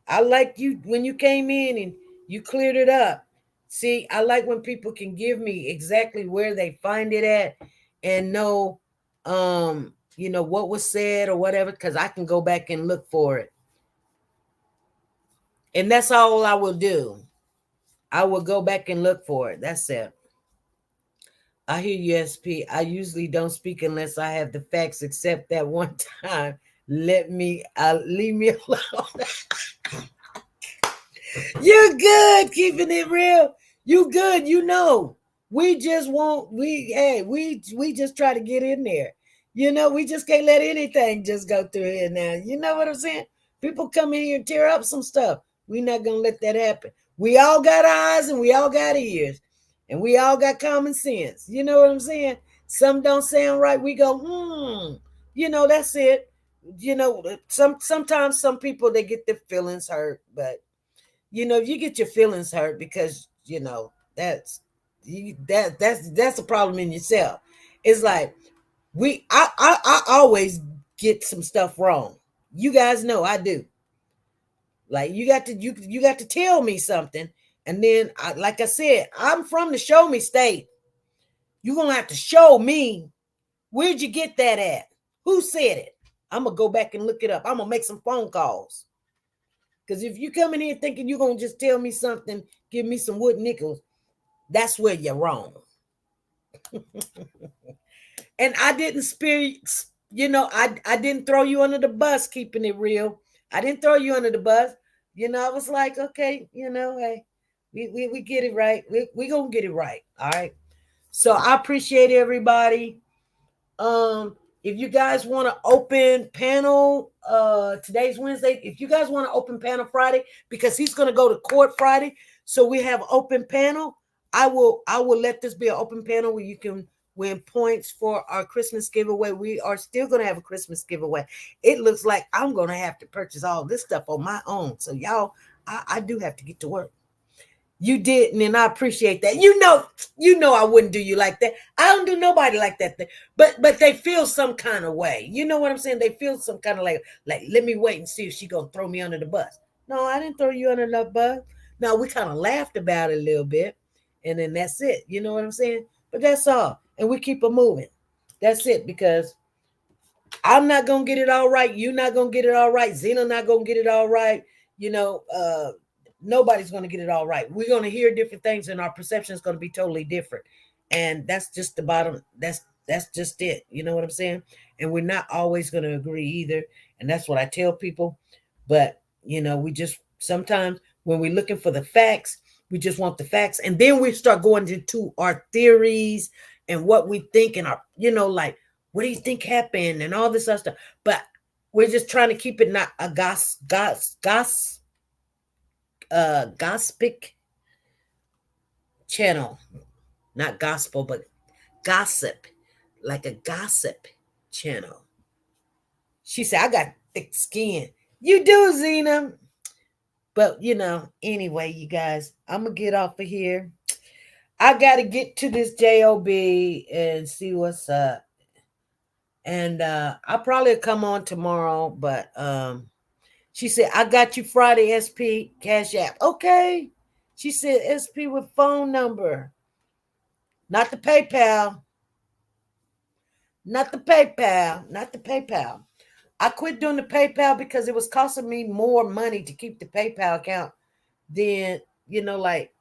Speaker 1: I like you when you came in and you cleared it up. See, I like when people can give me exactly where they find it at and know what was said or whatever, because I can go back and look for it. And that's all I will do. I will go back and look for it. That's it. I hear you, SP. I usually don't speak unless I have the facts, except that one time. Leave me alone. You're good, keeping it real. You good, We just we just try to get in there. We just can't let anything just go through here now. You know what I'm saying? People come in here and tear up some stuff. We're not gonna let that happen. We all got eyes and we all got ears. And we all got common sense. You know what I'm saying? Some don't sound right. We go, that's it. Sometimes some people they get their feelings hurt, but if you get your feelings hurt because that's a problem in yourself. It's like I always get some stuff wrong. You guys know I do. Like you got to tell me something, and then like I said, I'm from the show me state. You're gonna have to show me where'd you get that at? Who said it? I'm gonna go back and look it up. I'm gonna make some phone calls. Because if you come in here thinking you're going to just tell me something, give me some wood nickels, that's where you're wrong. And I didn't I didn't throw you under the bus, keeping it real. I didn't throw you under the bus. I was like, okay, hey, we get it right. We going to get it right. All right. So I appreciate everybody. if you guys want to open panel, today's Wednesday. If you guys want to open panel Friday, because he's going to go to court Friday, so we have open panel. I will let this be an open panel where you can win points for our Christmas giveaway. We are still going to have a Christmas giveaway. It looks like I'm going to have to purchase all this stuff on my own. So y'all, I do have to get to work. You didn't, and I appreciate that. You know I wouldn't do you like that. I don't do nobody like that. But they feel some kind of way. You know what I'm saying? They feel some kind of like let me wait and see if she gonna throw me under the bus. No, I didn't throw you under the bus. No, we kind of laughed about it a little bit, and then that's it. You know what I'm saying? But that's all, and we keep it moving. That's it, because I'm not gonna get it all right. You're not gonna get it all right. Zena not gonna get it all right. You know, nobody's gonna get it all right. We're gonna hear different things, and our perception is gonna be totally different. And that's just the bottom. That's just it. You know what I'm saying? And we're not always gonna agree either. And that's what I tell people. But we just sometimes when we're looking for the facts, we just want the facts, and then we start going into our theories and what we think, and our like, what do you think happened and all this other stuff. But we're just trying to keep it not a gossip channel, not gospel, but gossip, like a gossip channel. She said, I got thick skin. You do, Zena. But anyway, you guys, I'm gonna get off of here. I gotta get to this job and see what's up. And I'll probably come on tomorrow, but she said, I got you Friday, SP Cash App. Okay. She said SP with phone number. Not the PayPal. Not the PayPal. Not the PayPal. I quit doing the PayPal because it was costing me more money to keep the PayPal account than, like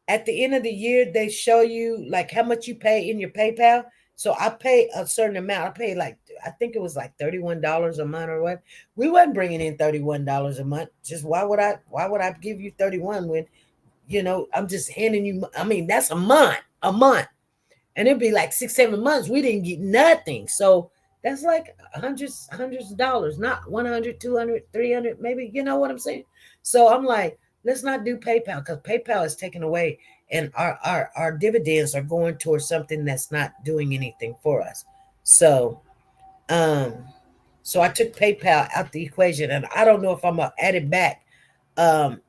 Speaker 1: at the end of the year, they show you like how much you pay in your PayPal. So I pay a certain amount. I pay I think it was like $31 a month or what. We wasn't bringing in $31 a month. Just why would I give you 31 when, I'm just handing you, I mean, that's a month. And it'd be like 6-7 months. We didn't get nothing. So that's like hundreds of dollars, not 100, 200, 300, maybe, you know what I'm saying? So I'm like, let's not do PayPal, because PayPal is taken away, and our dividends are going towards something that's not doing anything for us. So I took PayPal out the equation, and I don't know if I'm gonna add it back. I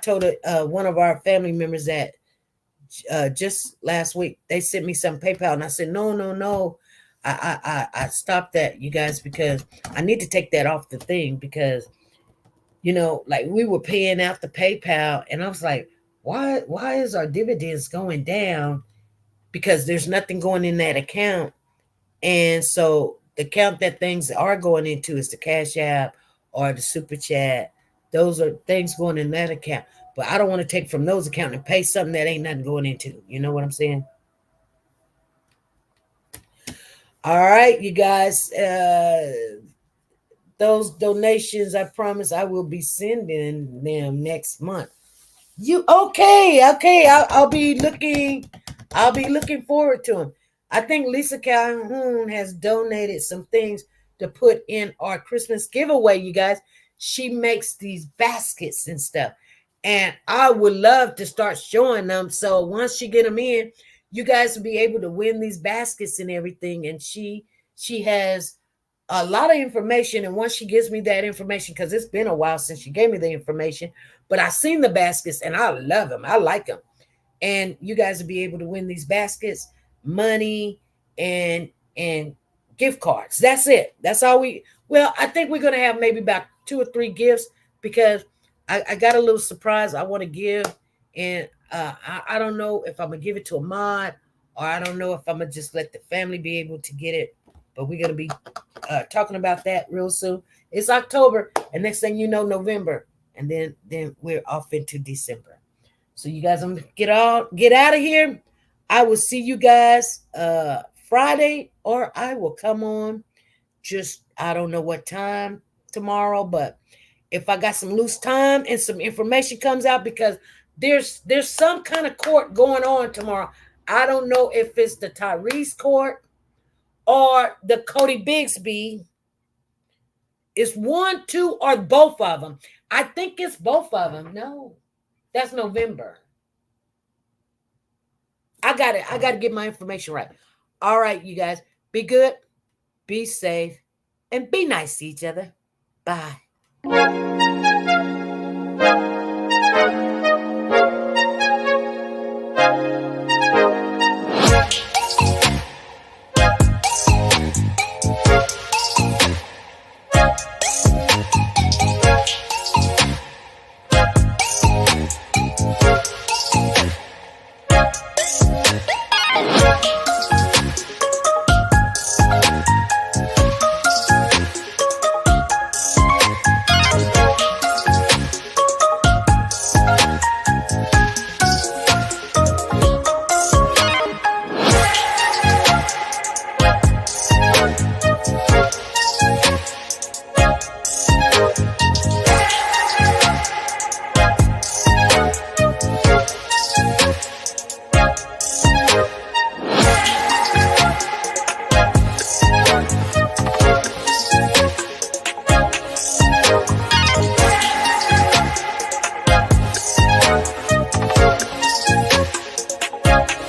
Speaker 1: told one of our family members that just last week they sent me some PayPal, and I said no. I stopped that, you guys, because I need to take that off the thing, because like we were paying out the PayPal, and I was like, why is our dividends going down? Because there's nothing going in that account. And so the account that things are going into is the Cash App or the Super Chat. Those are things going in that account. But I don't want to take from those accounts and pay something that ain't nothing going into. You know what I'm saying? All right, you guys. Those donations, I promise I will be sending them next month. You okay? I'll be looking forward to them. I think Lisa Calhoun has donated some things to put in our Christmas giveaway, you guys. She makes these baskets and stuff, and I would love to start showing them. So once she get them in, you guys will be able to win these baskets and everything. And she has a lot of information, and once she gives me that information, because it's been a while since she gave me the information, but I've seen the baskets and I love them. I like them. And you guys will be able to win these baskets, money, and gift cards. That's it. That's all I think we're going to have maybe about 2 or 3 gifts, because I got a little surprise I want to give. And I don't know if I'm going to give it to a mod, or I don't know if I'm going to just let the family be able to get it. But we're going to be talking about that real soon. It's October, and next thing you know, November. And then we're off into December. So you guys, I'm going to get out of here. I will see you guys Friday, or I will come on just, I don't know what time tomorrow, but if I got some loose time and some information comes out, because there's some kind of court going on tomorrow. I don't know if it's the Tyrese court or the Cody Bigsby. It's 1, 2, or both of them. I think it's both of them. No, that's November. I got it. I got to get my information right. All right, you guys. Be good, be safe, and be nice to each other. Bye.